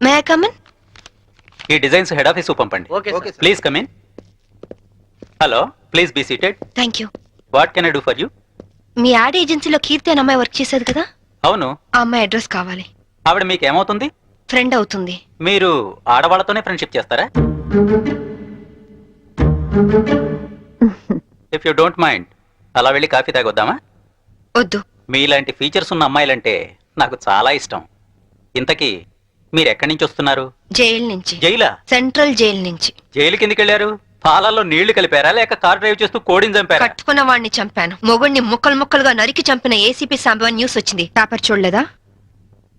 May I come in? ఈ designs head office పంపండి. Okay please come in. Hello, please be seated. Thank you. What can I do for you? మీ ad ఏజెన్సీలో కీర్తి అనే అమ్మాయి work చేసేది కదా, అవును. ఆ అమ్మాయి అడ్రస్ కావాలి. ఆవిడ మీకు ఏమవుతుంది? ఫ్రెండ్ అవుతుంది. మీరు ఆడవాళ్ళతోనే ఫ్రెండ్షిప్ చేస్తారా? ఇఫ్ యూ డోంట్ మైండ్, అలా వెళ్ళి కాఫీ తాగొద్దామా? వద్దు. మీలాంటి ఫీచర్స్ ఉన్న అమ్మాయిలంటే నాకు చాలా ఇష్టం. ఇంతకీ మీరు ఎక్కడి నుంచి వస్తున్నారు? జైలు నుంచి. జైలా? సెంట్రల్ జైలు నుంచి. జైలు కిందకి వెళ్ళారు? పాలల్లో నీళ్లు కలిపారా లేక కార్ డ్రైవ్ చేస్తూ కోడిని చంపారా? కట్టుకున్న వాడిని చంపాను. మొగుడిని ముక్కలు ముక్కలుగా నరికి చంపిన ఏసీపీ శాంభవి న్యూస్ వచ్చింది. పేపర్ చూడలేదా?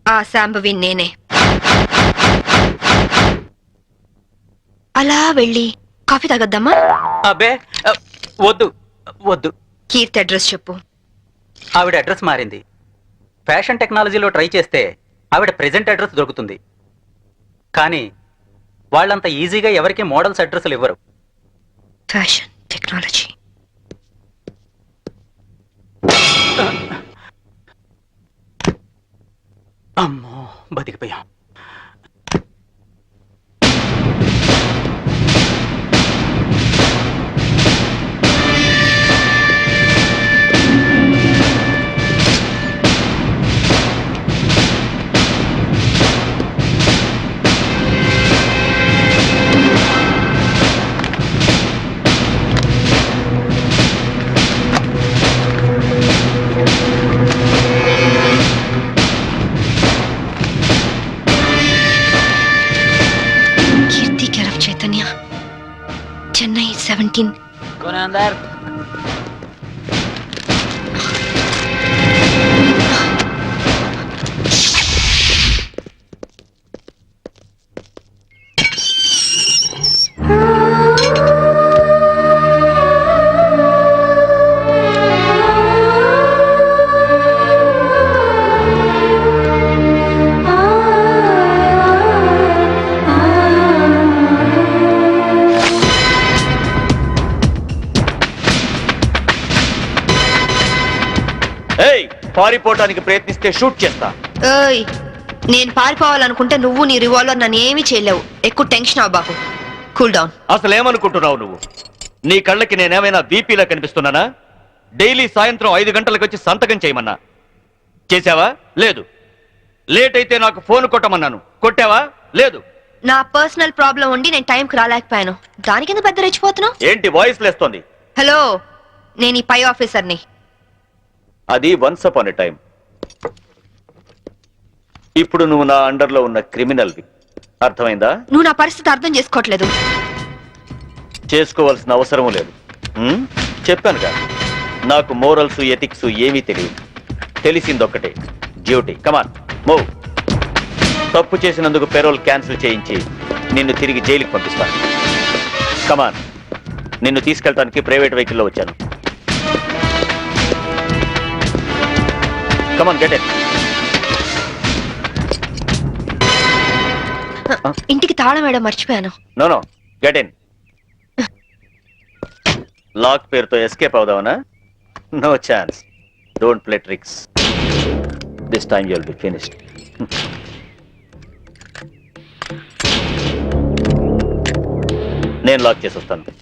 ఆ శాంభవి నేనే. అలా వెళ్ళి కాఫీ తాగొద్దామా? అబ్బే వద్దు వద్దు. కీర్తి అడ్రస్ చెప్పు. ఆవిడ అడ్రస్ మారింది. ఫ్యాషన్ టెక్నాలజీలో ట్రై చేస్తే ఆవిడ ప్రెజెంట్ అడ్రస్ దొరుకుతుంది. కానీ వాళ్ళంత ఈజీగా ఎవరికి మోడల్స్ అడ్రస్లు ఇవ్వరు. Fashion technology. అమ్మో, బతికిపోయాం. కీర్తి కేర్ ఆఫ్ చైతన్య, చెన్నై 17. పారిపోవడానికి ప్రయత్నిస్తే షూట్ చేస్తా. ఏయ్, నేను పారిపోవాలనుకుంటే నువ్వు నీ రివాల్వర్ నన్ను ఏమీ చేయలేవు. ఎక్కువ టెన్షన్ అవ్వబాకు. Cool down. అసలు ఏమనుకుంటున్నావు నువ్వు? నీ కళ్ళకి నేనేమైనా బీపీలా కనిపిస్తున్నానా? డైలీ సాయంత్రం 5 గంటలకు వచ్చి సంతకం చేయమన్నా చేసావా? లేదు. లేట్ అయితే నాకు ఫోన్ కొట్టమన్నాను, కొట్టావా? లేదు. నా పర్సనల్ ప్రాబ్లం ఉండి నేను టైంకి రాలేకపోయాను. దానికి ఎందుకు పెద్ద రెచ్చిపోతున్నావు? ఏంటి వాయిస్ లేస్తోంది? హలో, నేను ఈ పై ఆఫీసర్ని. అది వన్స్ అపాన్ ఎ టైం. ఇప్పుడు నువ్వు నా అండర్లో ఉన్న క్రిమినల్వి. అర్థమైందా? నువ్వు నా పరిస్థితి అర్థం చేసుకోవట్లేదు. చేసుకోవాల్సిన అవసరం లేదు. చెప్పానుగా, నాకు మోరల్స్ ఎథిక్స్ ఏమీ తెలియదు. తెలిసిందొక్కటే, డ్యూటీ. Come on move. తప్పు చేసినందుకు పెరోల్ క్యాన్సిల్ చేయించి నిన్ను తిరిగి జైలుకి పంపిస్తాను. కమాన్. నిన్ను తీసుకెళ్ళడానికి ప్రైవేట్ వెహికల్లో వచ్చాను. Come on, get it. ఇంటికి తాళం వేయడం మర్చిపోయాను. No get in. లాక్ పేరుతో ఎస్కేప్ అవుదావనా? No chance. Don't play tricks. This time you will be finished. నేను లాక్ చేసి వస్తాను.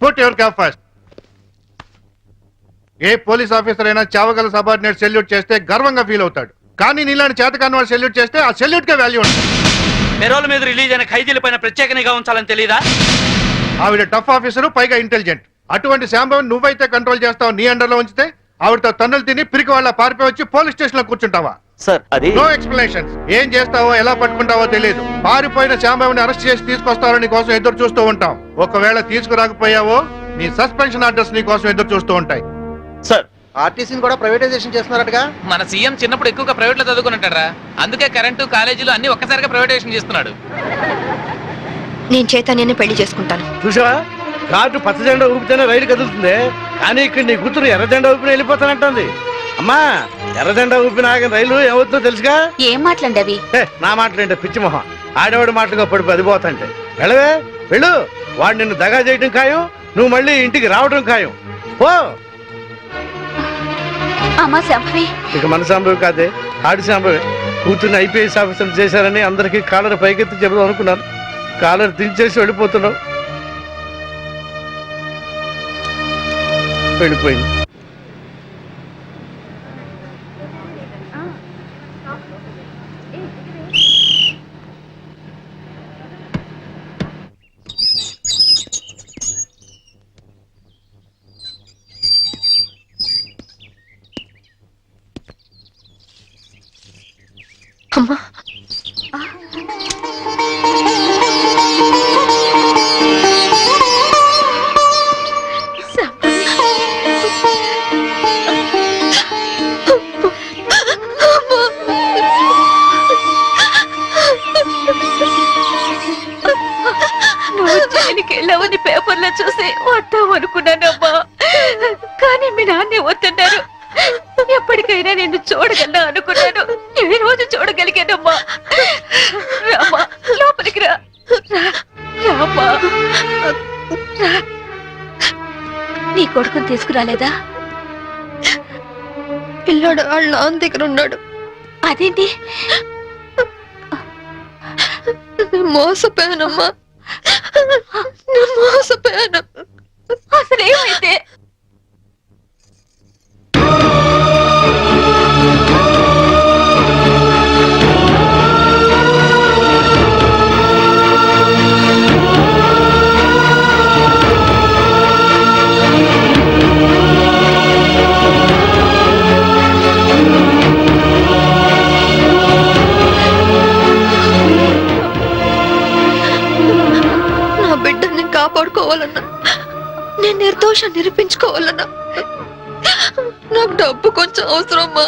Put your cap first. ఏ పోలీస్ ఆఫీసర్ అయినా చావగల సబార్డినేట్ సెల్యూట్ చేస్తే గర్వంగా ఫీల్ అవుతాడు. కానీ నీలాంటి చేతకాని వాడు సెల్యూట్ చేస్తే ఆ సెల్యూట్ కే వాల్యూ ఉంటుంది. పెరోల్ మీద రిలీజ్ అయిన ఖైదీల పైన ప్రత్యేక నిఘా ఉంచాలని తెలీదా? ఆవిడ టఫ్ ఆఫీసరు, పైగా ఇంటెలిజెంట్. అటువంటి శాంభవిని నువ్వైతే కంట్రోల్ చేస్తావు, నీ అండర్లో ఉంచితే ఆవిడతో తన్నులు తిని పిరికి వాళ్ళ పారిపోయి వచ్చి పోలీస్ స్టేషన్ లో కూర్చుంటావా? సార్ అది నో ఎక్స్ప్లెనేషన్స్. ఏం చేస్తావో ఎలా పట్టుకుంటావో తెలియదు. పారిపోయిన శాంభవిని అరెస్ట్ చేసి తీసుకొస్తారని కోసం ఎదురు చూస్తూ ఉంటాం. ఒకవేళ తీసుకురాకపోయావో నీ సస్పెన్షన్ ఆర్డర్స్ నీ కోసం ఎదురు చూస్తూ ఉంటాయి. సార్ ఆర్టీసీని కూడా ప్రైవేటైజేషన్ చేస్తున్నారటగా. మన సీఎం చిన్నప్పుడు ఎక్కువగా ప్రైవేట్ లో చదువుకున్నట్టారా, అందుకే కరెంటు కాలేజీలు అన్ని ఒక్కసారిగా ప్రైవేటైజేషన్ చేస్తున్నాడు. నేను చైతన్యాన్ని పెళ్లి చేసుకుంటాను. చూసావా, కార్డు పచ్చ జెండా ఊపితేనే రైలు కదులుతుంది, కానీ ఇక్కడ నీ కూతురు ఎర్ర జెండా ఊపిన వెళ్ళిపోతానంటుంది. అమ్మా, ఎర్ర జెండా ఊపిన ఆగిన రైలు ఏమవుతుందో తెలుసుగా? ఏం మాట్లాడి అవి? నా మాటలేంటే పిచ్చి మొహం, ఆడవాడి మాటలుగా పడిపోయి అది పోతాంటే. వెళ్ళవే వెళ్ళు, వాడు నిన్ను దగా చేయడం ఖాయం, నువ్వు మళ్ళీ ఇంటికి రావడం ఖాయం. పో. అమ్మా శాంభవి. ఇక మన సంభవి కాదే, ఆడి సంభవి. కూతుర్ని ఐపీఎస్ ఆఫీసర్ చేశారని అందరికీ కాలర్ పైకెత్తి చెబుదాం అనుకున్నాను, కాలర్ దించేసి వెళ్ళిపోతున్నావు. వెళ్ళిపోయింది. అమ్మా, నువ్వు జైలుకి వెళ్ళావని పేపర్లో చూసి వద్దాం అనుకున్నానమ్మా, కానీ మీ నాన్నే వద్దన్నారు. ఎప్పటికైనా నిన్ను చూడగలను అనుకున్నాను, ఈ రోజు చూడగలిగానమ్మా. రామా, లోపలికి రా. రామా, నీ కొడుకుని తీసుకురాలేదా? పిల్లాడు వాళ్ళ నాన్న దగ్గర ఉన్నాడు. అదేంటి? మోసపోయానమ్మా, మోసపోయాను. అసలేమైతే? నా బిడ్డని కాపాడుకోవాలన్నా, నేను నిర్దోషం నిరూపించుకోవాలన్నా నాకు డబ్బు కొంచెం అవసరమ్మా.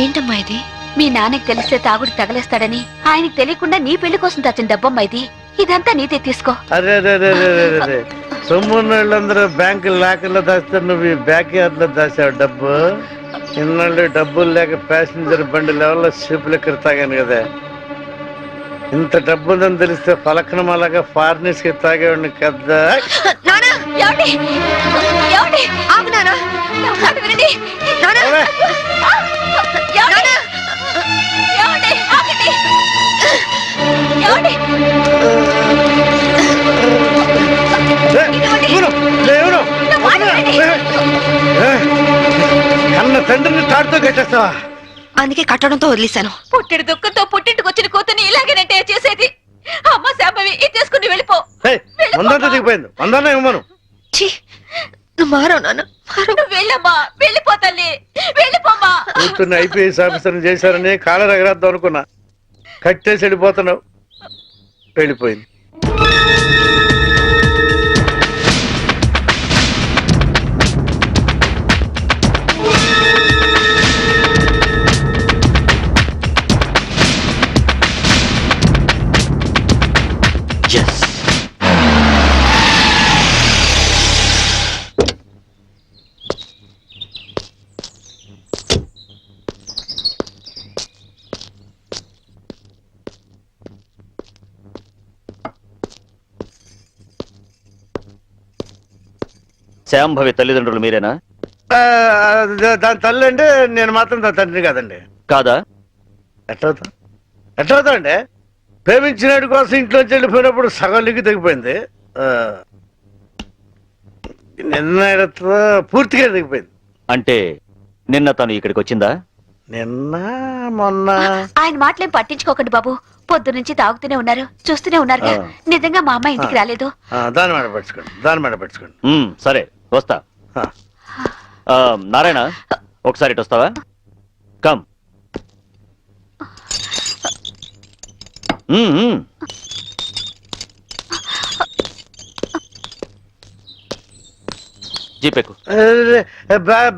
ఏంటమ్మా ఇది? మీ నాన్నకి తెలిస్తే తాగుడు తగలేస్తాడని ఆయనకి తెలియకుండా నీ పెళ్లి కోసం తెచ్చిన డబ్బమ్మా ఇది. ఇదంతా నీదే, తీసుకో. అరే అరే అరే అరే అరే, సొమ్మున్న వాళ్ళందరూ బ్యాంకు లాకర్లో దాస్తారు, నువ్వు ఈ బ్యాక్ యార్డ్ లో దాచావు డబ్బు. ఇన్నాళ్ళు డబ్బులు లేక ప్యాసింజర్ బండి లెవెల్లో షిప్లు ఎక్కడి తాగాను కదా. ఇంత డబ్బు ఉందని తెలిస్తే ఫలకనమాలాగా ఫారినర్స్ కి తాగేవాడిని కదా. కట్టేస్తావా? అందుకే కట్టడంతో వదిలేశాను. పుట్టిన దుఃఖంతో పుట్టింటికి వచ్చిన కూతుని ఇలాగేనంటే చేసేది. అమ్మ శాంభవి ఇది తీసుకుని వెళ్ళిపో. ఏయ్, వందంతా దిగిపోయింది. వందన్నా ఇవ్వను. ఛీ, నువ్వు మారవు నాన్న, మారవు. నువ్వు వెళ్ళమ్మా, వెళ్ళిపో తల్లి, వెళ్ళిపోమ్మా. కూతుర్ని ఐపీఎస్ ఆఫీసర్ని చేశారని కాలర్ ఎగరేద్దాం అనుకున్నా. కట్టేసి వెళ్ళిపోతున్నావు. వెళ్ళిపోయింది. ఎస్, శాంభవి తల్లిదండ్రులు మీరేనా? దాని తల్లి అంటే నేను మాత్రం దాని తండ్రి కాదండి. కాదా? ఎట్లవుతా అండి? ప్రేమించినటి కోసం ఇంట్లోంచి వెళ్ళిపోయినప్పుడు సగం లిగి తెగిపోయింది. నిన్న పూర్తిగా తెగిపోయింది. అంటే నిన్న తను ఇక్కడికి వచ్చిందా? నిన్న మొన్న ఆయన మాటలేం పట్టించుకోకండి బాబు. పొద్దు నుంచి తాగుతూనే ఉన్నారు, చూస్తూనే ఉన్నారు. నిజంగా మా అమ్మ ఇంటికి రాలేదు. దాని మాట పట్టుకోండి. సరే, వస్తా. నారాయణ, ఒకసారి ఇటు వస్తావా? కమ్. జీపేకు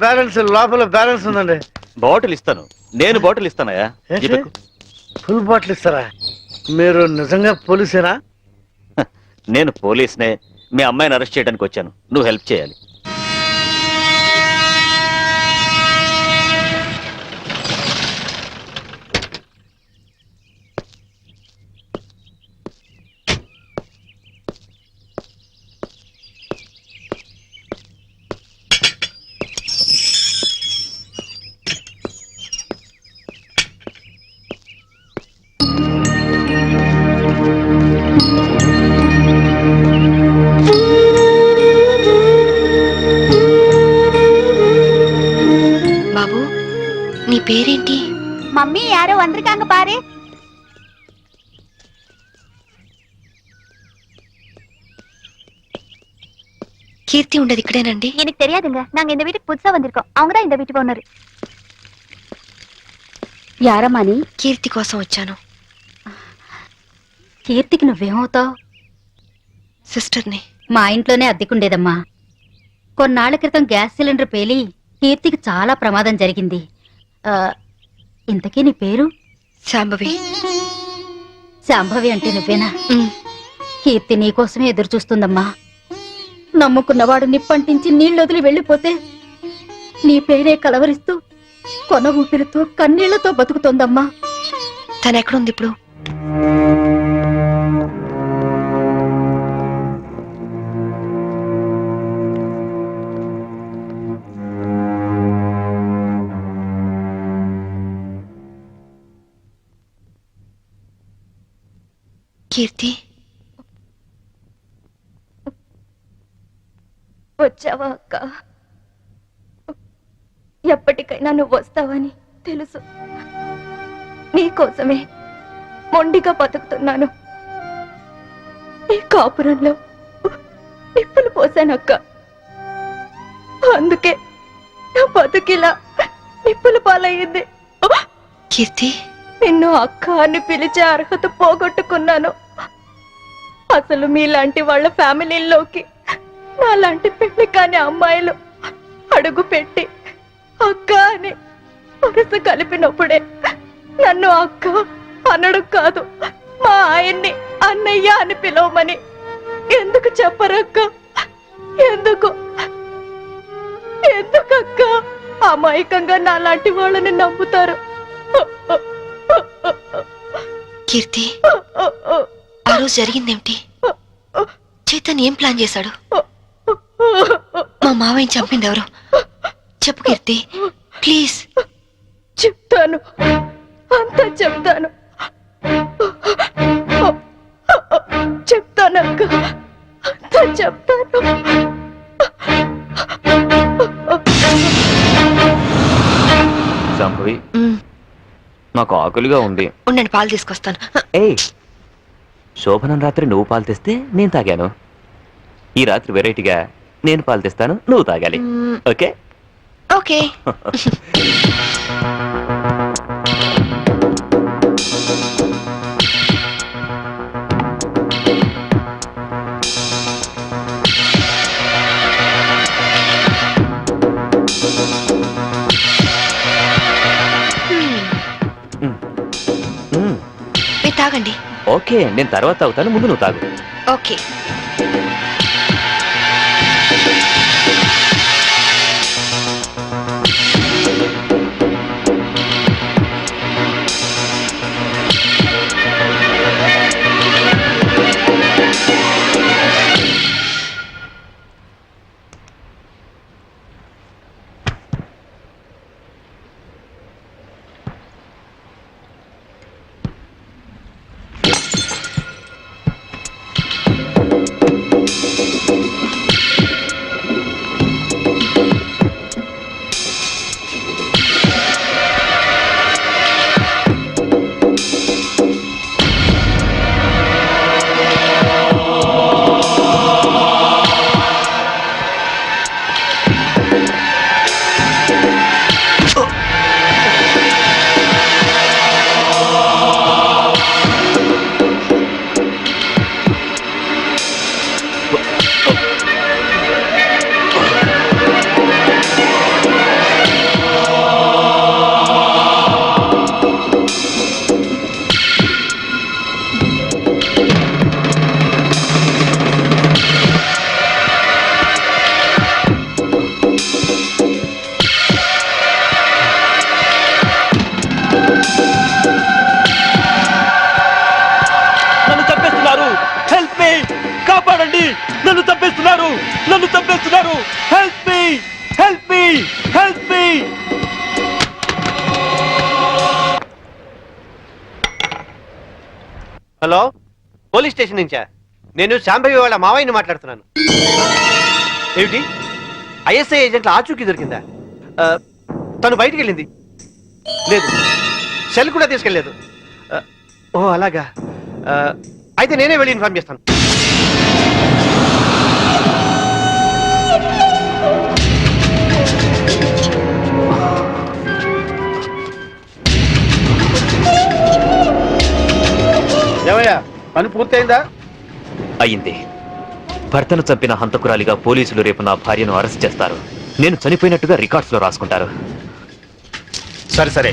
బ్యాలెన్స్ లోపల బ్యాలెన్స్ ఉందండి. బాటిల్ ఇస్తాను. నేను బాటిల్ ఇస్తానయా? జీపేకు. ఫుల్ బాటిల్ ఇస్తారా? మీరు నిజంగా పోలీసేనా? నేను పోలీస్నే. మీ అమ్మాయిని అరెస్ట్ చేయడానికి వచ్చాను. నువ్వు హెల్ప్ చేయాలి. బాబు, నీ పేరేంటి? మమ్మీ యారో వందరికాంగ పారే. కీర్తి ఉండదు ఇక్కడేనండి? எனக்கு தெரியாதுங்க. நாங்க இந்த வீட்டுக்கு புதுசா வந்திருக்கோம். அவங்க தான் இந்த வீட்டுக்கு ஓனர். యారమ్మా నీ? కీర్తి కోసం వచ్చాను. కీర్తికి నువ్వేమవుతావు? సిస్టర్ని. మా ఇంట్లోనే అద్దెకుండేదమ్మా. కొన్నాళ్ల క్రితం గ్యాస్ సిలిండర్ పేలి కీర్తికి చాలా ప్రమాదం జరిగింది. ఇంతకీ నీ పేరు? శాంభవి. శాంభవి అంటే నువ్వేనా? కీర్తి నీకోసమే ఎదురు చూస్తుందమ్మా. నమ్ముకున్నవాడు నిప్పంటించి నీళ్ళొదిలి వెళ్ళిపోతే నీ పేరే కలవరిస్తూ కొన ఊపిరితో కన్నీళ్లతో బతుకుతోందమ్మా. తనెక్కడుంది ఇప్పుడు? కీర్తి, వచ్చావా అక్క? ఎప్పటికైనా నువ్వు వస్తావని తెలుసు. నీకోసమే మొండిగా బతుకుతున్నాను. ఈ కాపురంలో నిప్పులు పోసానక్క. అందుకే నా బతుకిలా నిప్పుల పాలయ్యింది. కీర్తి, నిన్ను అక్క అని పిలిచే అర్హత పోగొట్టుకున్నాను. అసలు మీలాంటి వాళ్ళ ఫ్యామిలీల్లోకి నాలాంటి పెళ్లి కాని అమ్మాయిలు అడుగు పెట్టి అక్క అని వరుస కలిపినప్పుడే నన్ను అక్క అనడు కాదు, మా ఆయన్ని అన్నయ్య అని పిలవమని ఎందుకు చెప్పరక్క? ఎందుకు ఎందుకక్క అమాయకంగా నాలాంటి వాళ్ళని నమ్ముతారు? కీర్తి, ఆ రోజు జరిగిందేమిటి? చైతన్ ఏం ప్లాన్ చేశాడు? మా మావయ్యని చంపింది ఎవరు? చెప్పు కీర్తి, ప్లీజ్. చెప్తాను, అంతా చెప్తాను. చెప్తానక్క, అంతా చెప్తాను. నాకు ఆకలిగా ఉంది. ఉండండి, పాలు తీసుకొస్తాను. ఏయ్, శోభనం రాత్రి నువ్వు పాలు తెస్తే నేను తాగాను. ఈ రాత్రి వెరైటీగా నేను పాలు తెస్తాను, నువ్వు తాగాలి. Okay okay. మీరు తాగండి. ఓకే, నేను తర్వాత తాగుతాను, ముందు నువ్వు తాగు. ఓకే. కాపాడండి, నన్ను చంపేస్తున్నారు, నన్ను చంపేస్తున్నారు. Help me, help me, help me. Hello, police station నుంచా? నేను శాంభవి వాళ్ళ మావయ్యని మాట్లాడుతున్నాను. ఏమిటి, ఐఎస్ఐ ఏజెంట్ల ఆచూకీ దొరికిందా? తను బయటికి వెళ్ళింది లేదు, సెల్ కూడా తీసుకెళ్ళలేదు. ఓ అలాగా, అయితే నేనే వెళ్ళి ఇన్ఫార్మ్ చేస్తాను. ఏమయ్యా, పని పూర్తయిందా? అయింది. భర్తను చంపిన హంతకురాలిగా పోలీసులు రేపు నా భార్యను అరెస్ట్ చేస్తారు. నేను చనిపోయినట్టుగా రికార్డ్స్ లో రాసుకుంటారు. సరే సరే,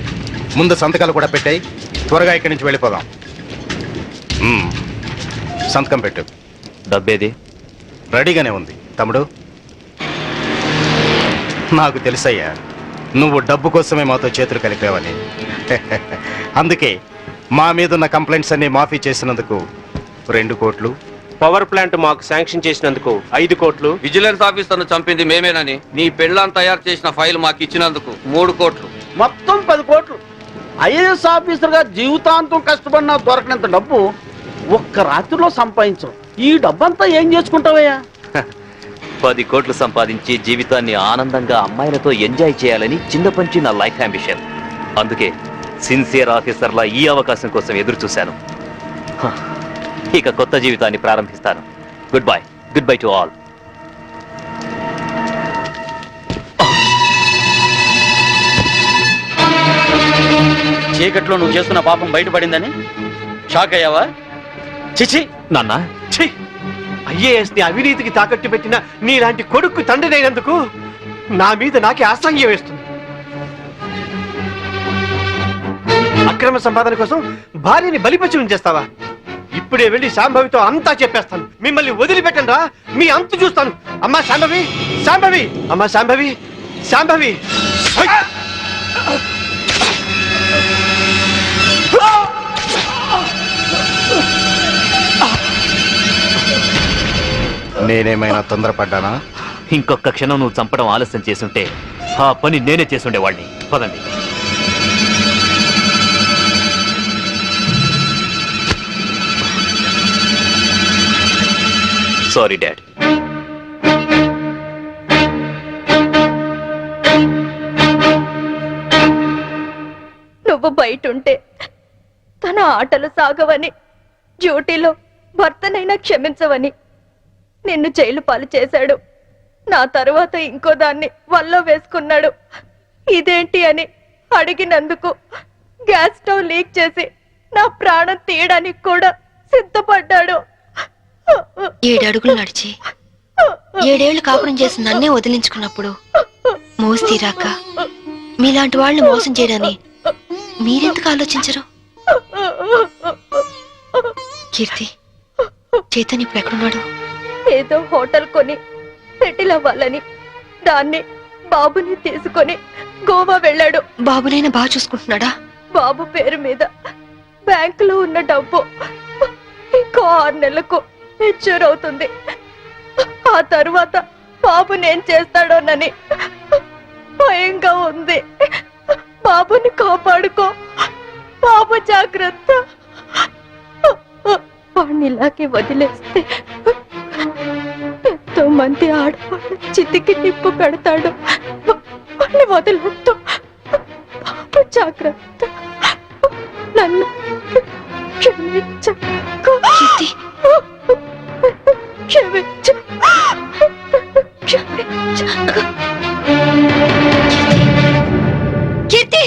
ముందు సంతకాలు కూడా పెట్టాయి, త్వరగా ఇక్కడి నుంచి వెళ్ళిపోదాం. సంతకం పెట్టు. డబ్బేది? రెడీగానే ఉంది తమ్ముడు. నాకు తెలుసయ్యా, నువ్వు డబ్బు కోసమే మాతో చేతులు కలిపావని. అందుకే మా మీదున్న కంప్లైంట్స్ అన్ని మాఫీ చేసినందుకు 2 కోట్లు, పవర్ ప్లాంట్ మాకు శాంక్షన్ చేసినందుకు 5 కోట్లు, విజిలెన్స్ ఆఫీసర్ను చంపింది మేమేనని నీ పెళ్ళాం తయారు చేసిన ఫైల్ మాకు ఇచ్చినందుకు 3 కోట్లు. మొత్తం 10 కోట్లు. ఐఏఎస్ ఆఫీసర్ గా జీవితాంతం కష్టపడినా దొరకనంత డబ్బు ఒక్క రాత్రిలో సంపాదించం. ఈ డబ్బంతా ఏం చేసుకుంటావయ్యా? 10 కోట్లు సంపాదించి జీవితాన్ని ఆనందంగా అమ్మాయిలతో ఎంజాయ్ చేయాలని చిన్నపంచి నా లైఫ్ అంబిషన్. అందుకే సిన్సియర్ ఆఫీసర్లా ఈ అవకాశం కోసం ఎదురు చూశాను. ఇక కొత్త జీవితాన్ని ప్రారంభిస్తాను. Good bye, good bye to all. చీకట్లో నువ్వు చేస్తున్న పాపం బయటపడిందని షాక్ అయ్యావా? చిచి నాన్న, ఛీ, ఐఏఎస్ ని అవినీతికి తాకట్టు పెట్టిన నీలాంటి కొడుకు తండ్రినైనందుకు నా మీద నాకే అసహ్యం వేస్తుంది. అక్రమ సంపాదన కోసం భార్యని బలిపశువుని చేస్తావా? ఇప్పుడే వెళ్ళి శాంభవితో అంతా చెప్పేస్తాను. మిమ్మల్ని వదిలిపెట్టండి రా, మీ అంతు చూస్తాను. అమ్మా శాంభవి, శాంభవి, అమ్మా శాంభవి, శాంభవి. నేనేమైనా తొందరపడ్డానా? ఇంకొక క్షణం నువ్వు చంపడం ఆలస్యం చేసుంటే ఆ పని నేనే చేసుండేవాడిని. పదండి. Sorry dad. నువ్వు బాబు బయటుంటే తన ఆటలు సాగవని, డ్యూటీలో భర్తనైనా క్షమించవని నిన్ను జైలు పాలు చేశాడు. నా తరువాత ఇంకో దాన్ని వల్ల వేసుకున్నాడు. ఇదేంటి అని అడిగినందుకు గ్యాస్ స్టవ్ లీక్ చేసి నా ప్రాణం తీయడానికి కూడా సిద్ధపడ్డాడు. 7 అడుగులు నడిచి 7 ఏళ్లు కాపురం చేసి నన్నే వదిలించుకున్నప్పుడు మోసి తీరాక మీలాంటి వాళ్ళని మోసం చేయడాన్ని మీరెందుకు ఆలోచించరు? కీర్తి, చైతన్య ఇప్పుడు ఎక్కడున్నాడు? ఏదో హోటల్ కొని సెటిల్ అవ్వాలని దాన్ని బాబుని తీసుకొని గోవా వెళ్ళాడు. బాబునైనా బాగా చూసుకుంటున్నాడా? బాబు పేరు మీద బ్యాంకులో ఉన్న డబ్బు ఇంకో 6 నెలలకు మెచ్యూర్ అవుతుంది. ఆ తరువాత బాబుని ఏం చేస్తాడోనని భయంగా ఉంది. బాబుని కాపాడుకో, బాబు జాగ్రత్త. వాడిని ఇలాగే వదిలేస్తే ఎంతో మంది ఆడవాళ్ళు చితికి నిప్పు పెడతాడు. వాడిని వదిలేస్తూ బాబు జాగ్రత్త. నన్ను క్షమించకు. క్షమించు. క్షమించకు. Keerthi,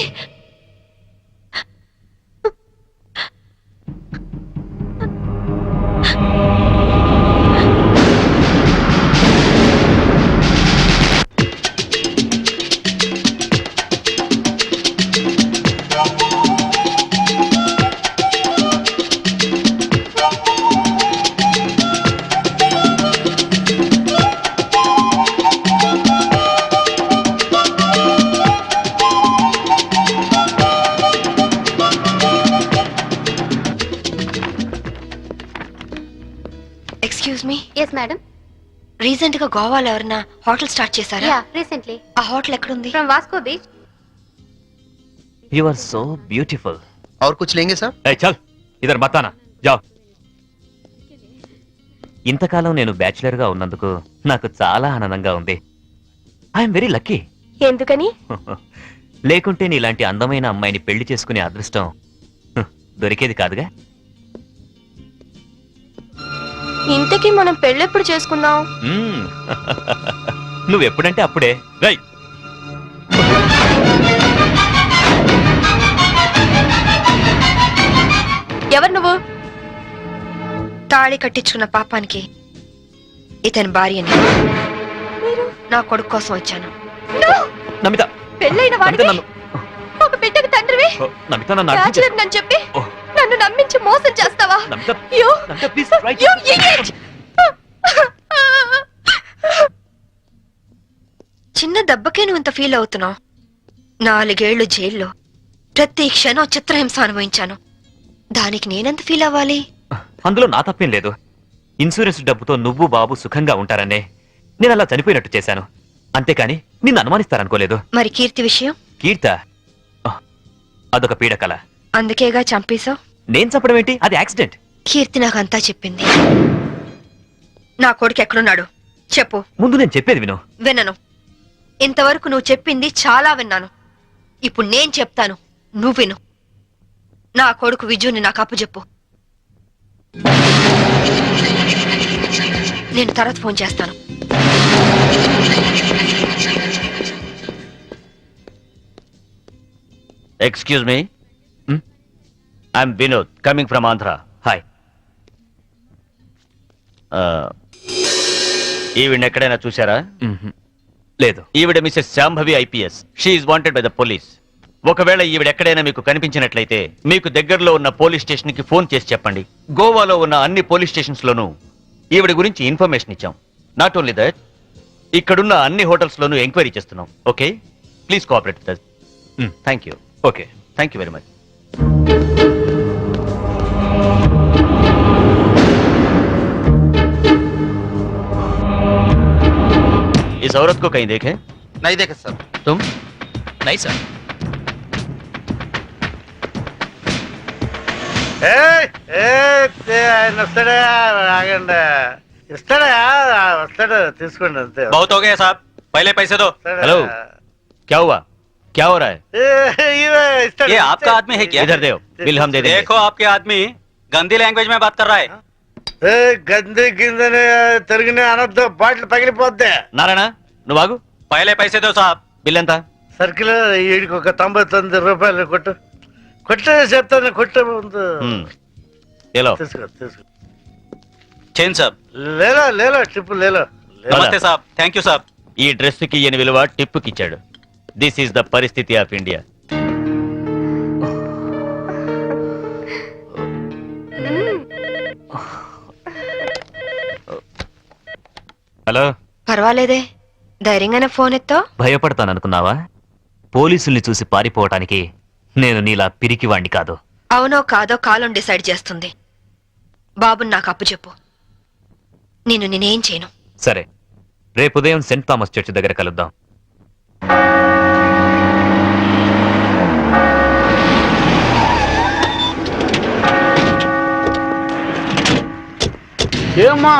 excuse me. Yes madam. Recent గా గోవాలో ఎవరన్నా హోటల్ స్టార్ట్ చేశారా? Yeah, recently. ఆ హోటల్ ఎక్కడుంది? From Vasco beach. You are so beautiful. और कुछ लेंगे साहब? చల్ ఇద్దరు మతానా జావ్. ఇంతకాలం నేను బ్యాచులర్ గా ఉన్నందుకు నాకు చాలా ఆనందంగా ఉంది. I'm very lucky. ఎందుకని? లేకుంటే నీలాంటి అందమైన అమ్మాయిని పెళ్లి చేసుకునే అదృష్టం దొరికేది కాదుగా. ఇంతకీ మనం పెళ్ళెప్పుడు చేసుకుందాం? మ్మ్. నువ్వెప్పుడంటే అప్పుడే. రై, ఎవరు నువ్వు? తాళి కట్టించుకున్న పాపానికి ఇతని భార్యని నా కొడుకు కోసం వచ్చాను. నమిత, పెళ్ళైన నమిత వాడివి, నన్ను ఒక బిడ్డకు తండ్రివి, ఓ, నమిత నన్ను అర్థం చేసుకో. బ్యాచులర్ నన్ను చెప్పి ఓ. నన్ను నమ్మించి మోసం చేస్తావా? Namitha, You- Namitha, please try to- you idiot! చిన్న దెబ్బకే నువ్వు ఇంత ఫీల్ అవుతున్నావు. 4 ఏళ్లు జైల్లో ప్రతి క్షణం చిత్రహింస అనుభవించాను. దానికి నేనెంత ఫీల్ అవ్వాలి? అందులో నా తప్పేం లేదు. ఇన్సూరెన్స్ డబ్బుతో నువ్వు బాబు సుఖంగా ఉంటారనే నేను అలా చనిపోయినట్టు చేశాను. అంతేకాని నిన్ను అనుమానిస్తారనుకోలేదు. మరి కీర్తి విషయం? కీర్త అదొక పీడకల. అందుకేగా చంపేశావు. నేను చెప్పడం ఏంటి? అది యాక్సిడెంట్. కీర్తి నాకంతా చెప్పింది. నా కొడుకు ఎక్కడున్నాడు చెప్పు. ముందు నేను చెప్పేది విను. వినను. ఇంతవరకు నువ్వు చెప్పింది చాలా విన్నాను. ఇప్పుడు నేను చెప్తాను, నువ్వు విను. నా కొడుకు విజుని నాకు అప్పచెప్పు. నేను తర్వాత ఫోన్ చేస్తాను. Excuse me, I'm Vinod coming from Andhra. Hi. ఈవిడ ఎక్కడైనా చూసారా? లేదు. ఈవిడ Mrs Shambhavi IPS. She is wanted by the police. ఒకవేళ ఈవిడ ఎక్కడైనా మీకు కనిపించినట్లయితే మీకు దగ్గరలో ఉన్న పోలీస్ స్టేషన్ కి ఫోన్ చేసి చెప్పండి. గోవాలో ఉన్న అన్ని పోలీస్ స్టేషన్స్ లోనూ ఈవిడ గురించి ఇన్ఫర్మేషన్ ఇచ్చాం. నాట్ ఓన్లీ దట్, ఇక్కడున్న అన్ని హోటల్స్ లోనూ ఎంక్వైరీ చేస్తున్నాం. Okay, please cooperate with us. Thank you. Okay, thank you very much. इस औरत को कहीं देखे? नहीं देखे सर. तुम? Nice sir. ఆయన వస్తాడా? ఆగండి. ఇస్తాడా? వస్తాడు, తీసుకోండి అంతే. बहुत हो गया साहब, पहले पैसे दो. వస్తాడా? हेलो, क्या हुआ? क्या हो रहा है? ये आपका आदमी है क्या? इधर देव, बिल हम दे देंगे। देखो आपके आदमी गंदी लैंग्वेज में बात कर रहा है। గంది కిందనే తిరిగిన అనొద్దు, బాటిల్ పగిలిపోద్ది. నారాయణ నువ్వు ఆగు. पहले पैसे दो साहब। బిల్ ఎంత? సర్కిల్ వీడికి ఒక 99 రూపాయలు కొట్టు. కొట్టే చెప్తాను, కొట్టే ముందు ఏలో తీసుకో తీసుకో. चेन साहब। లేలో లేలో ట్రిప్ లేలో. नमस्ते साहब, थैंक यू साहब। ఈ డ్రెస్ కి ఈయన విలువ టిప్పుకి ఇచ్చాడు. దిస్ ఈస్ ద పరిస్థితి ఆఫ్ ఇండియా. హలో, పర్వాలేదే, ధైర్యంగానే ఫోన్ ఎత్తో. భయపడతాననుకున్నావా? పోలీసుల్ని చూసి పారిపోవటానికి నేను నీలా పిరికివాణ్ణి కాదు. అవునో కాదో కాలం డిసైడ్ చేస్తుంది. బాబుని నాకు అప్పు చెప్పు, నేనేం చేయను. సరే, రేపు ఉదయం సెంట్ థామస్ చర్చ్ దగ్గర కలుద్దాం. ఏమ్మా,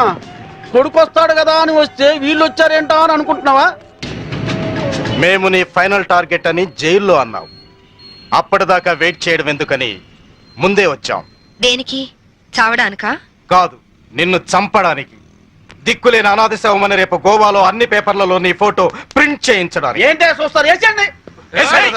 కొడుకొస్తాడు కదా అని వస్తే వీళ్ళు వచ్చారేంటా అని అనుకుంటున్నావా? మేము నీ ఫైనల్ టార్గెట్ అని జైల్లో అన్నావు. అప్పటిదాకా వెయిట్ చేయడం ఎందుకని ముందే వచ్చాం. దేనికి? చావడానికా? కాదు, నిన్ను చంపడానికి. దిక్కులేని అనాథ శవమని రేపు గోవాలో అన్ని పేపర్లలో నీ ఫోటో ప్రింట్ చేయించడానికి. ఏంటే చూస్తారు? వేసండి. వేసేయ్.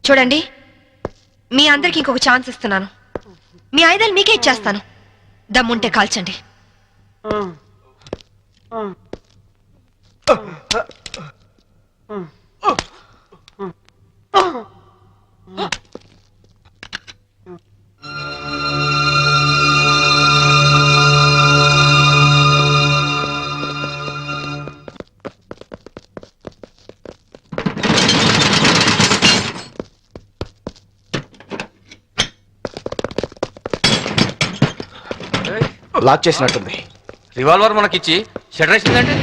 చూడండి, మీ అందరికి ఇంకొక ఛాన్స్ ఇస్తున్నాను. మీ ఆయుధాలు మీకే ఇచ్చేస్తాను. దమ్ముంటే కాల్చండి. లాక్ చేసినట్టుంది. రివాల్వర్ మనకిచ్చి షటర్ వేసిందంటే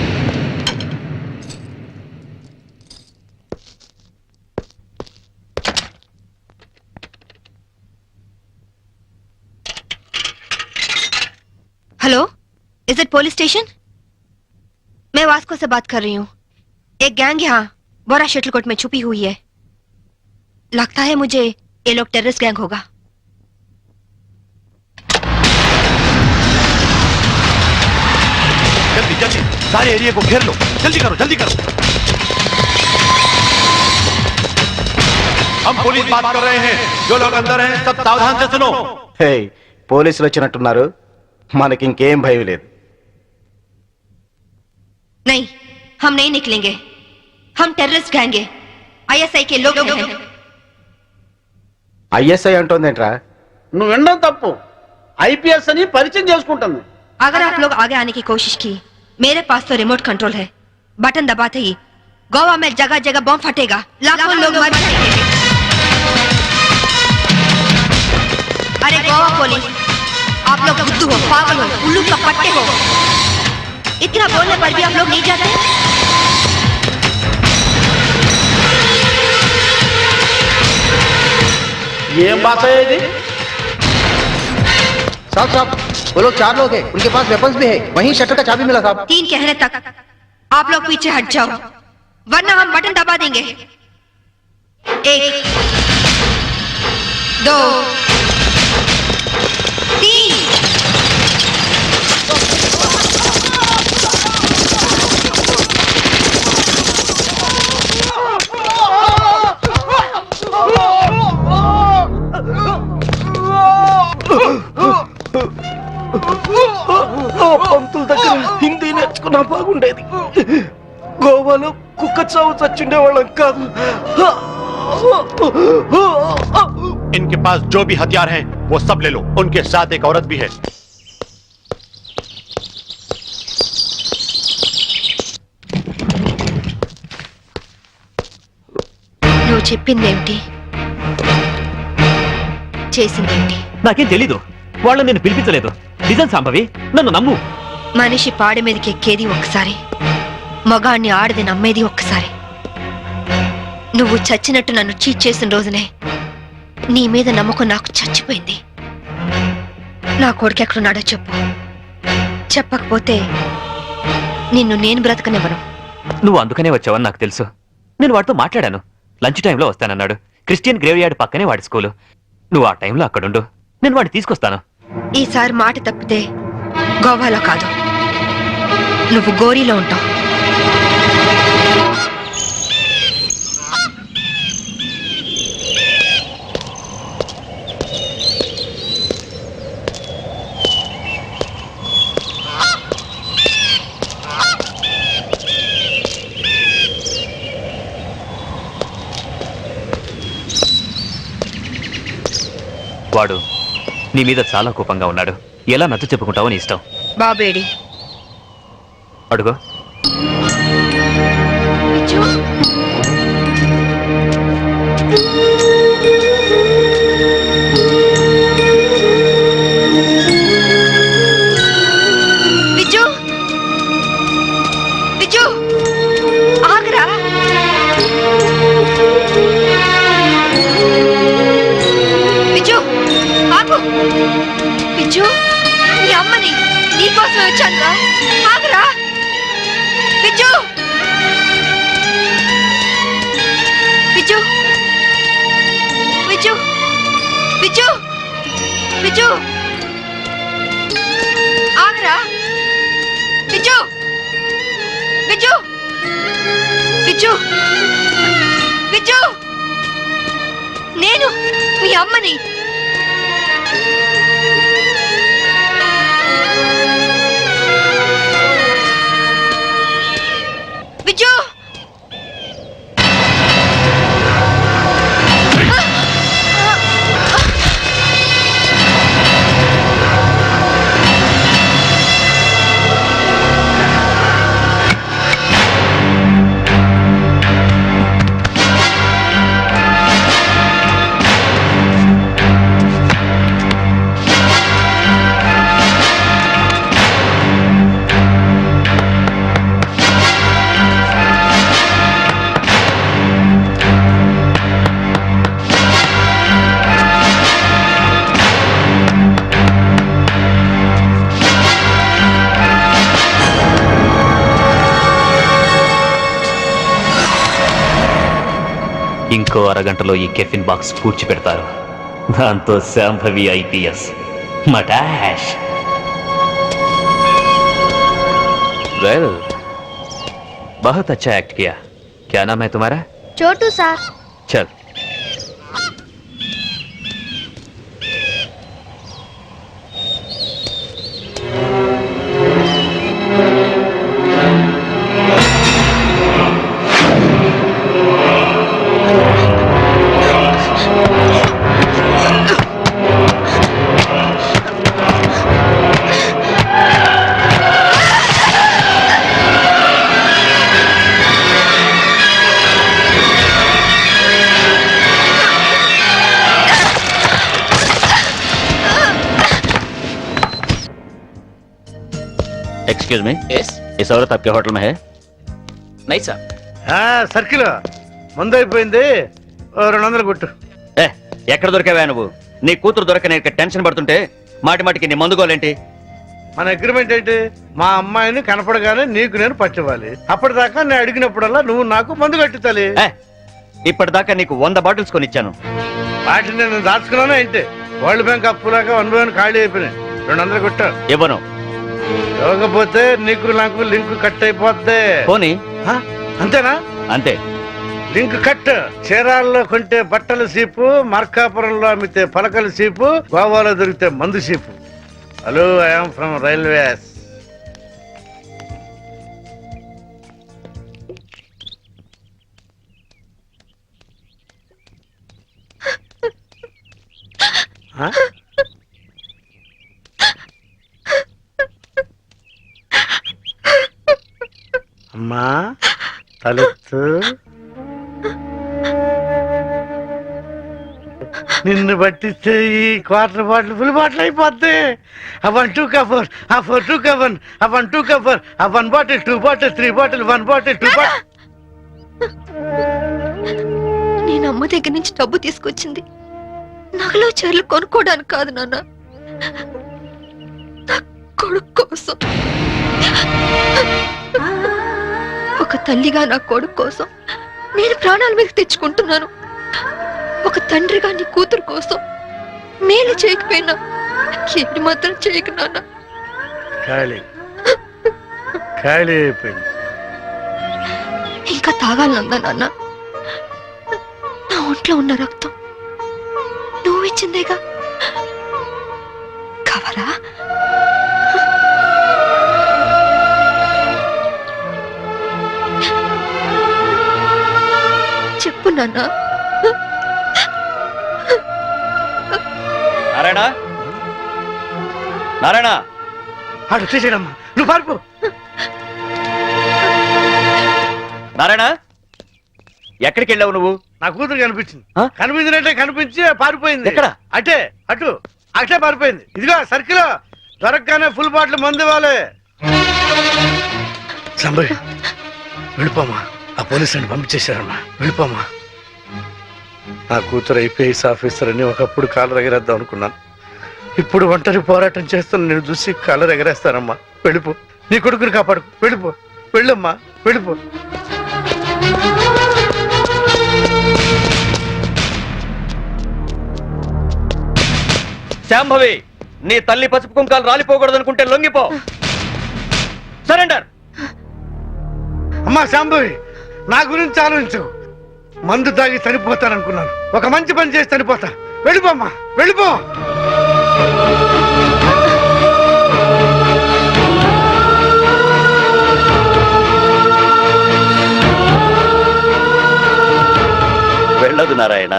hello, is it police station? मैं वास्को से बात कर रही हूँ. एक गैंग यहाँ बोरा शटलकोट में छुपी हुई है. लगता है मुझे ये लोग टेररिस्ट गैंग होगा. जल्दी जल्दी सारे एरिया को घेर लो. जल्दी करो जल्दी करो. हम पुलिस बात कर रहे हैं. जो लोग अंदर हैं सब सावधान से सुनो. हे, పోలీసులు వచ్చినట్టున్నారు. మనకి ఇంకేం భయం లేదు. नहीं, हम नहीं निकलेंगे. हम टेररिस्ट गैंग है. ISI के लोग हैं. ఐఎస్ఐ అంటోందేంట్రా? నువ్వు వినడం తప్పు. IPS అని పరిచయం చేసుకుంటుంది. अगर आप लोग आगे आने की कोशिश की, मेरे पास तो रिमोट कंट्रोल है, बटन दबाते ही गोवा में जगह जगह बम फटेगा, लाखों लोग मर जाएंगे। अरे गोवा पुलिस, आप लोग बुद्धू हो, पागल हो, उल्लू का पट्टे हो। इतना बोलने पर भी आप लोग नहीं जाते। ये बात है जी। साहब साहब, वो लोग 4 लोग हैं, उनके पास वेपन्स भी है, वहीं शटर का चाबी मिला साहब। 3 कहने तक आप लोग पीछे हट जाओ, वरना हम बटन दबा देंगे। 1 2 3। పంతుల దగ్గర హిందీ నేర్చుకున్నా బాగుండేది. గోవాలో కుక్క చావు చచ్చుండే వాళ్ళం కాదు. इनके पास जो भी हथियार हैं वो सब ले लो, उनके साथ एक औरत भी है. నువ్వు చెప్పిందేమిటి, చేసిందేమిటి? నాకేం తెలీదు. వాళ్ళని నేను పిలిపించలేదు. నిజం సాంబవి, నన్ను నమ్ము. మనిషి పాడి మీదకి ఎక్కేది ఒక్కసారి, మగాణ్ణి ఆడది నమ్మేది ఒక్కసారి. నువ్వు చచ్చినట్టు నన్ను చీట్ చేసిన రోజునే నీ మీద నమ్మకం నాకు చచ్చిపోయింది. నా కొడుకు ఎక్కడున్నాడో చెప్పు. చెప్పకపోతే నిన్ను నేను బ్రతకనివ్వను. నువ్వు అందుకనే వచ్చావని నాకు తెలుసు. నేను వాడితో మాట్లాడాను. లంచ్ టైంలో వస్తానన్నాడు. క్రిస్టియన్ గ్రేవ్ యార్డ్ పక్కనే వాడి స్కూలు. నువ్వు ఆ టైంలో అక్కడుండు, నేను వాడిని తీసుకొస్తాను. ఈసారి మాట తప్పితే గోవాలో కాదు, నువ్వు గోరీలో ఉంటావు. వాడు నీ మీద చాలా కోపంగా ఉన్నాడు. ఎలా నచ్చ చెప్పుకుంటావో నీ ఇష్టం. బాబేడి అడుగు. విజు, విజు ఆగరా. విజు ఆగు. విజు, నీ అమ్మని నీకోసమే వచ్చానురా, ఆగరా. విజు, విజు, విజు, విజు, విజు ఆగరా. విజు, విజు, విజు, విజు, నేను మీ అమ్మని. విజు, ఇంకో అరగంటలో ఈ కెఫిన్ బాక్స్ పూడ్చి పెడతారు. దాంతో శాంభవి ఐపీఎస్ మటాష్. वेल, बहुत अच्छा एक्ट किया. क्या नाम है तुम्हारा? చోటు సార్. चल. एक्सक्यूज मी यस इस औरत आपके होटल में है? नहीं साहब సర్కిల్ మందు అయిపోయింది 200 కొట్టు. ఏ ఎక్కడ దొరికావా నువ్వు? నీ కూతురు దొరకనే టెన్షన్ పడుతుంటే మాటి మాటికి నీ మందుగోలేంటి? మన అగ్రిమెంట్ ఏంటి? మా అమ్మాయిని కనపడగానే నీకు నేను పచ్చివ్వాలి. అప్పటిదాకా నేను అడిగినప్పుడల్లా నువ్వు నాకు మందు కట్టించాలి. ఇప్పటిదాకా నీకు 100 బాటిల్స్ కొనిచ్చాను. వాటిని నేను దాచుకున్నాను ఏంటి? వరల్డ్ బ్యాంక్ అప్పులాగా 1 by 1 ఖాళీ అయిపోయినాయి. 200 కొట్టు. ఇవ్వను. ఇవ్వకపోతే నీకు నాకు లింక్ కట్ అయిపోద్ది. పోనీ. అంతేనా? అంతే. Link cut. చీరాల్లో కొంటే బట్టల సీపు, మార్కాపురంలో అమ్మితే పలకల సీపు, గోవాలో దొరికితే మందు cheap. Hello, I'm from railways. అమ్మా తలెత్తు. నిన్ను పట్టిస్తే ఈ క్వార్టర్ బాటిల్ ఫుల్ బాటిల్ అయిపోద్ది. ఆ 1 2 కవర్, ఆ 4 2 కవర్, ఆ 1 2 కవర్, ఆ 1 bottle 2 bottle 3 bottle 1 bottle 2 bottle. నేను అమ్మ దగ్గర నుంచి డబ్బు తీసుకొచ్చింది నగలు చీరలు కొనుక్కోవడానికి కాదు నాన్న, నా కొడుకు కోసం. ఒక తల్లిగా నా కొడుకు కోసం నేను ప్రాణాల మీద తెచ్చుకుంటున్నాను. ఒక తండ్రిగా నీ కూతురు కోసం మేలు చేయకపోయినా ఏడు మాత్రం చేయకు నాన్న. ఖాళీ ఖాళీ అయిపోయింది. ఇంకా తాగాలనుందా నాన్న? నా ఒంట్లో ఉన్న రక్తం నువ్వు ఇచ్చిందేగా. కావాలా? చెప్పు నాన్న. నారాయణ, నారాయణ, అటు తీసేయడమ్మా, నువ్వు పారిపో. నారాయణ, ఎక్కడికి వెళ్ళావు నువ్వు? నా కూతురు కనిపించింది. కనిపించినట్టే కనిపించి పారిపోయింది. ఎక్కడ? అటే అటు అటే పారిపోయింది. ఇదిగో సర్కిల్ దొరకగానే ఫుల్ బాటిల్ మందు ఇవ్వాలి. సంబరి వెళ్ళిపోమా, ఆ పోలీసులను పంపించేశారమ్మా, వెళ్ళిపోమా. నా కూతురు ఐపీఎస్ ఆఫీసర్ అని ఒకప్పుడు కాలర్ ఎగరేద్దాం అనుకున్నాను. ఇప్పుడు ఒంటరి పోరాటం చేస్తున్న నేను చూసి కాలర్ ఎగరేస్తానమ్మా. వెళ్ళిపో, నీ కొడుకుని కాపాడు. వెళ్ళిపో, వెళ్ళమ్మా, వెళ్ళిపో. శాంభవి, నీ తల్లి పసుపు కుంకాలు రాలిపోకూడదనుకుంటే లొంగిపో. సరెండర్. అమ్మా శాంభవి, నా గురించి ఆలోచించు. మందు తాగి చనిపోతాననుకున్నాను, ఒక మంచి పని చేసి చనిపోతా. వెళ్ళిపోమ్మా, వెళ్ళిపో. వెళ్ళదు నారాయణ.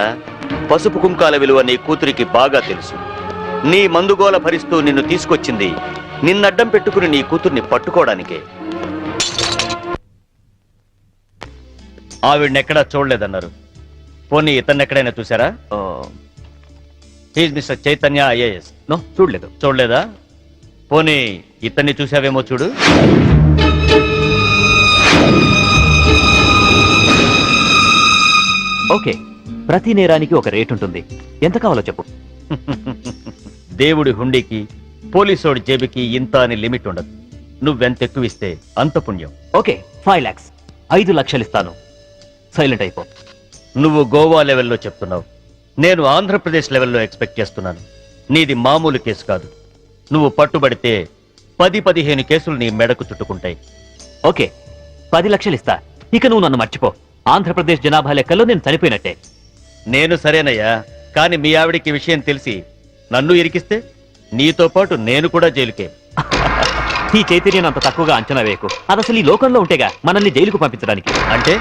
పసుపు కుంకాల విలువ నీ కూతురికి బాగా తెలుసు. నీ మందుగోల భరిస్తూ నిన్ను తీసుకొచ్చింది నిన్నడ్డం పెట్టుకుని నీ కూతుర్ని పట్టుకోవడానికే. ఆవిడనెక్కడా చూడలేదన్నారు. పోనీ ఇతన్నెక్కడైనా చూసారా? Mister Chaitanya IAS. నో, చూడలేదు. చూడలేదా? పోనీ ఇతన్ని చూసావేమో చూడు. ఓకే, ప్రతి నేరానికి ఒక రేట్ ఉంటుంది. ఎంత కావాలో చెప్పు. దేవుడి హుండీకి, పోలీసోడి జేబుకి ఇంత అని లిమిట్ ఉండదు. నువ్వెంత ఎక్కువ ఇస్తే అంత పుణ్యం. ఓకే, 5 lakhs, 5 లక్షలు ఇస్తాను. సైలెంట్ అయిపో. నువ్వు గోవా లెవెల్లో చెప్తున్నావు, నేను ఆంధ్రప్రదేశ్ లెవెల్లో ఎక్స్పెక్ట్ చేస్తున్నాను. నీది మామూలు కేసు కాదు. నువ్వు పట్టుబడితే 10-15 కేసులు నీ మెడకు చుట్టుకుంటాయి. ఓకే, 10 లక్షలు ఇస్తా. ఇక నువ్వు నన్ను మర్చిపో. ఆంధ్రప్రదేశ్ జనాభా లెక్కల్లో నేను చనిపోయినట్టే. నేను సరేనయ్యా, కానీ మీ ఆవిడికి విషయం తెలిసి నన్ను ఇరికిస్తే నీతో పాటు నేను కూడా జైలుకే. ఈ చైతన్యం అంత తక్కువగా అంచనా వేయకు. అది అసలు ఈ లోకంలో ఉంటేగా మనల్ని జైలుకు పంపించడానికి. అంటే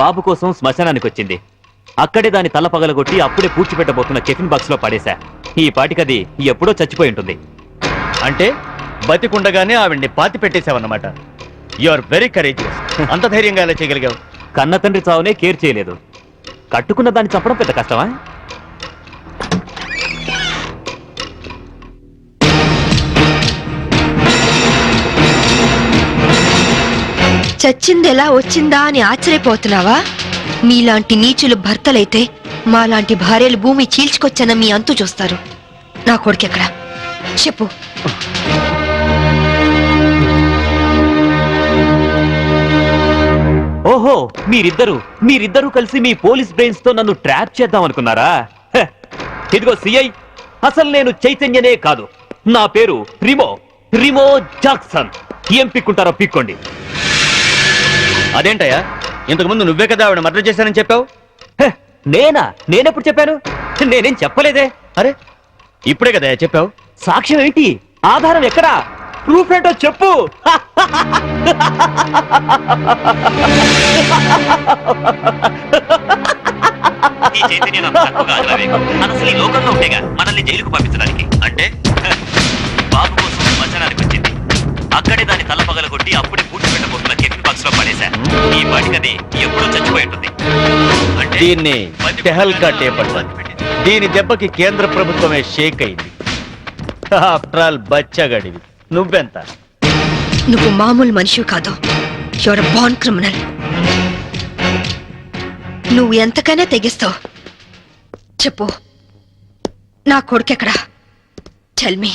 బాబు కోసం శ్మశానానికి వచ్చింది. అక్కడే దాని తల పగలగొట్టి అప్పుడే పూడ్చిపెట్టబోతున్న టిఫిన్ బాక్స్ లో పడేశా. ఈ పాటికది ఎప్పుడో చచ్చిపోయి ఉంటుంది. అంటే బతికుండగానే ఆవిడ్ని పాతి పెట్టేశావన్నమాట. You are very courageous. అంత ధైర్యంగా ఎలా చేయగలిగావు? కన్న తండ్రి చావునే కేర్ చేయలేదు. కట్టుకున్న దాన్ని చంపడం పెద్ద కష్టమా? చచ్చిందెలా వచ్చిందా అని ఆశ్చర్యపోతున్నావా? మీలాంటి నీచులు భర్తలైతే మాలాంటి భార్యలు భూమి చీల్చుకొచ్చన్న మీ అంతు చూస్తారు. నా కొడుకెక్కడ చెప్పు. ఓహో, మీరిద్దరూ కలిసి మీ పోలీస్ బ్రెయిన్స్ తో నన్ను ట్రాప్ చేద్దాం అనుకున్నారా? హ, ఇదిగో సిఐ, అసలు నేను చైతన్యనే కాదు. నా పేరు రిమో జాక్సన్. ఏం పిక్కుంటారో పిక్కోండి. అదేంటయ్యా, ఇంతకుముందు నువ్వే కదా ఆవిడ మర్డర్ చేశానని చెప్పావు. హ, నేనెప్పుడు చెప్పాను? నేనేం చెప్పలేదే. అరే, ఇప్పుడే కదా చెప్పావు. సాక్ష్యం ఏంటి? ఆధారం ఎక్కడా? ప్రూఫ్ ఏంటో చెప్పు. అసలు ఈ లోకంలో ఉండేగా మనల్ని జైలుకు పంపించడానికి. అంటే బాబు కోసం శ్మశానానికి వచ్చింది. అక్కడే దాన్ని తలపగల కొట్టి అప్పుడే పూడ్చి పెట్టబోతున్న కెఫిన్ బాక్స్ లో పడేశా. ఈ పాటికది ఎప్పుడో చచ్చిపోయి ఉంటుంది. అంటే దీన్ని టెహల్కా టేప్ అంటారు. దీని దెబ్బకి కేంద్ర ప్రభుత్వమే షేక్ అయింది. ఆఫ్టర్ ఆల్ బచ్చగాడివి. నువ్వెంత? నువ్వు మామూలు మనిషి కాదు. Your born criminal. నువ్వు ఎంతకైనా తెగిస్తావు. చెప్పు, నా కొడుకెక్కడా? Tell me.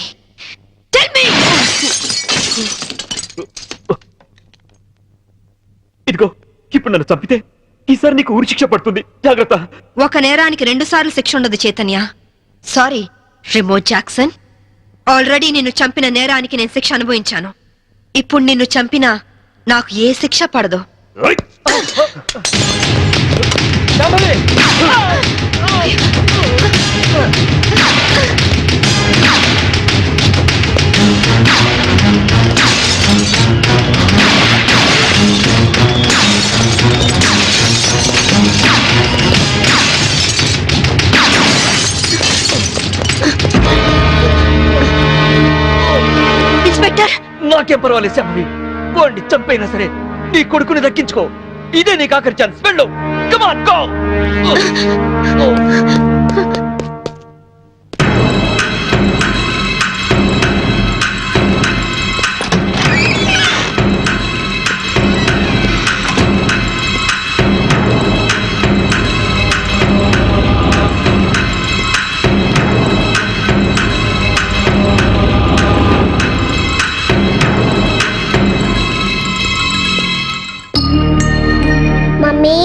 ఇదిగో, ఇప్పుడు నన్ను చంపితే ఈసారి నీకు ఉరి శిక్ష పడుతుంది. జాగ్రత్త. ఒక నేరానికి 2 సార్లు శిక్ష ఉండదు Chaitanya. Sorry Remo Jackson. Already నిన్ను చంపిన నేరానికి నేను శిక్ష అనుభవించాను. ఇప్పుడు నిన్ను చంపినా నాకు ఏ శిక్ష పడదు. ఇన్స్పెక్టర్, నాకేం పర్వాలేదు శాంభవి. వాడిని చంపైనా సరే నీ కొడుకుని దక్కించుకో. ఇదే నీకు ఆఖరి ఛాన్స్. వెళ్ళు. Come on, go. Mummy,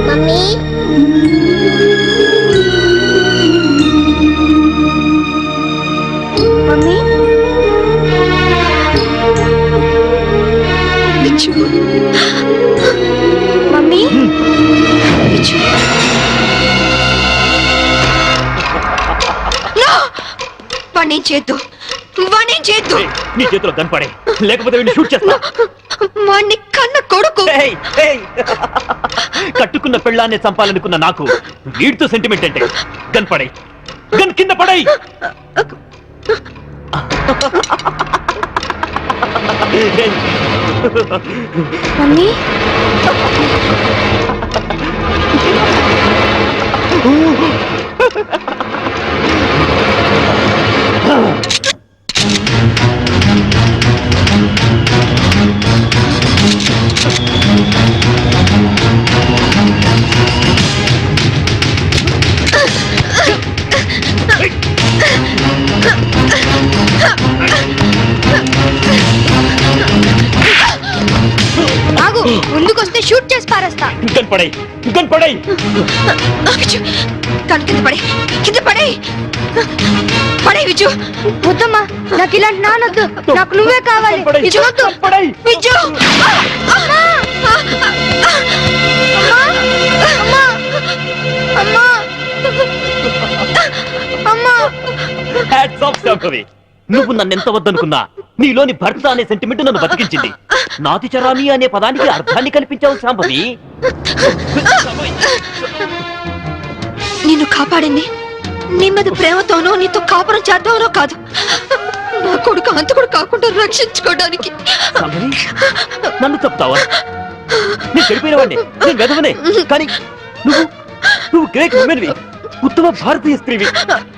mummy, mummy, mummy, వాణ్ణేం చేద్దు. నీ చేతిలో కనపడే, లేకపోతే వీడిని షూట్ చేస్తా. వాణ్ణి కన్న కొడుకు. కట్టుకున్న పెళ్ళాన్ని చంపాలనుకున్న నాకు వీడితో సెంటిమెంట్ అంటే. గన్ పడై, గన్ కింద పడై. మమ్మీ, ఆగు. ముందుకొస్తే షూట్ చేసి పారేస్తా. Gun పడై, gun పడై. కన్ కింద పడే, కింద పడే, పడే విజు. వద్దమ్మా, నాకు ఇలాంటి నానొద్దు. నాకు నువ్వే కావాలి. విజు వద్దు. విజు. Hats off Shambhavi. నువ్వు నన్నెంత వద్దనుకున్నా నీలోని భర్త అనే సెంటిమెంట్ నన్ను బతికించింది. నాతి చరామి అనే పదానికి అర్థాన్ని కల్పించావు శాంభవి. నిన్ను కాపాడింది నీ మీద ప్రేమతోనో నీతో కాపురం చేద్దామనో కాదు. నా కొడుకు అంతకుడు కాకుండా రక్షించుకోవడానికి. శాంభవి, నన్ను చెప్తావా? నేను చెడిపోయిన వాడిని, నేను వెదవనే. కానీ నువ్వు గ్రేట్ ఉమెన్వి. ఉత్తమ భారతీయ స్త్రీవి.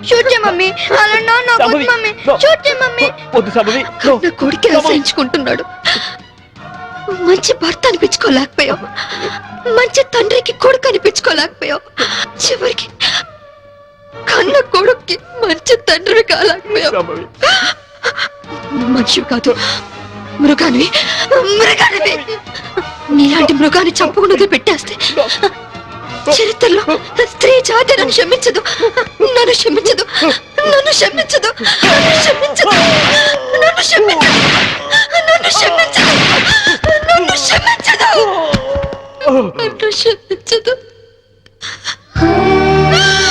షూట్ చేయ మమ్మీ అలా నాకు సంభవి, మమ్మీ no. షూట్ చేయ మమ్మీ వద్దు సంభవి, no. నా కొడుకే అసహించుకుంటున్నాడు. మంచి భర్త అనిపించుకోలేకపోయావు, మంచి తండ్రికి కొడుకు అనిపించుకోలేకపోయావు, చివరికి కన్న కొడుక్కి మంచి తండ్రివి కాలేకపోయావు. సంభవి, మనిషివి కాదు, మృగానివి, మృగానివి. నీలాంటి మృగాన్ని చంపకుండా పెట్టేస్తే చరిత్రలో స్త్రీ జాతి నన్ను క్షమించదు, నన్ను క్షమించదు, నన్ను క్షమించదు, నన్ను క్షమించదు, నన్ను క్షమించదు, నన్ను క్షమించదు, నన్ను క్షమించదు, నన్ను క్షమించదు, నన్ను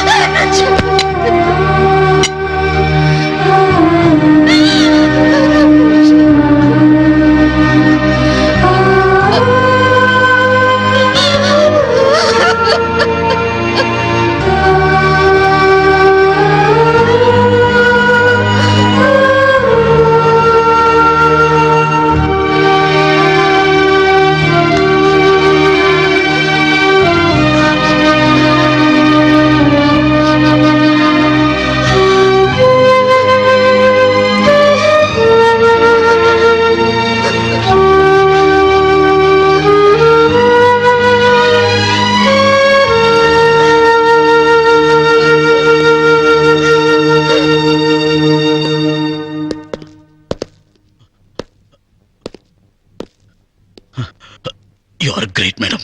యు ఆర్ గ్రేట్ మేడం.